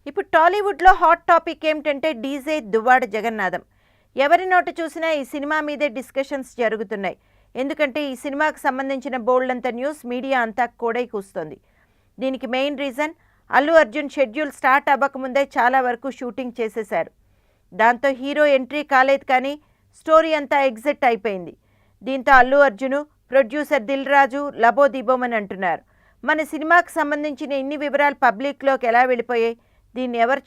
ఇప్పుడు టాలీవుడ్లో hot topic ఏమిటంటే డీజే దువ్వాడ జగన్నాథం. ఎవరి నోట చూసినా ఈ సినిమా మీదే డిస్కషన్స్ జరుగుతున్నాయి. ఎందుకంటే ఈ సినిమాకు సంబంధించిన బోల్డంత న్యూస్ మీడియా అంతా కోడై కూస్తోంది. దీనికి main reason Allu Arjun schedule start అవ్వకముందే చాలా వరకు షూటింగ్ చేసేశారు. దాంతో హీరో ఎంట్రీ కాలేదు, కానీ స్టోరీ అంతా ఎగ్జిట్ అయిపోయింది. దీంతో అల్లు అర్జును, ప్రొడ్యూసర్ దిల్ రాజు లబోదిబోమని అంటున్నారు. మన సినిమాకు సంబంధించిన ఇన్ని వివరాలు పబ్లిక్లోకి ఎలా వెళ్ళిపోయాయి, దీన్ని ఎవరు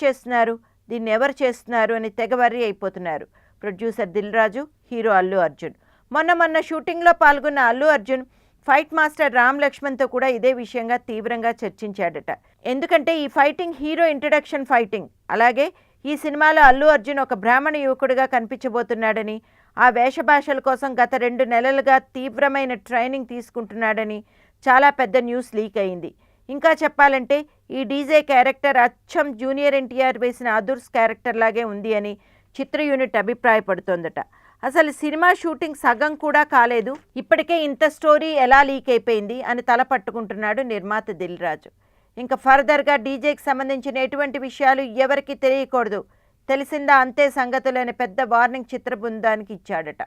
చేస్తున్నారు అని తెగ వర్రీ అయిపోతున్నారు ప్రొడ్యూసర్ దిల్ రాజు, హీరో అల్లు అర్జున్. మొన్న షూటింగ్లో పాల్గొన్న అల్లు అర్జున్ ఫైట్ మాస్టర్ రామ్ లక్ష్మణ్తో కూడా ఇదే విషయంగా తీవ్రంగా చర్చించాడట. ఎందుకంటే ఈ ఫైటింగ్ హీరో ఇంట్రడక్షన్ ఫైటింగ్. అలాగే ఈ సినిమాలో అల్లు అర్జున్ ఒక బ్రాహ్మణ యువకుడిగా కనిపించబోతున్నాడని, ఆ వేషభాషల కోసం గత 2 నెలలుగా తీవ్రమైన ట్రైనింగ్ తీసుకుంటున్నాడని చాలా పెద్ద న్యూస్ లీక్ అయింది. ఇంకా చెప్పాలంటే ఈ డీజే క్యారెక్టర్ అచ్చం జూనియర్ ఎన్టీఆర్ వేసిన అదుర్స్ క్యారెక్టర్ లాగే ఉంది అని చిత్ర యూనిట్ అభిప్రాయపడుతోందట. అసలు సినిమా షూటింగ్ సగం కూడా కాలేదు, ఇప్పటికే ఇంత స్టోరీ ఎలా లీక్ అయిపోయింది అని తల పట్టుకుంటున్నాడు నిర్మాత దిల్ రాజు. ఇంకా ఫర్దర్గా డీజేకి సంబంధించిన ఎటువంటి విషయాలు ఎవరికి తెలియకూడదు, తెలిసిందా అంతే సంగతులు అనే పెద్ద వార్నింగ్ చిత్ర బృందానికి ఇచ్చాడట.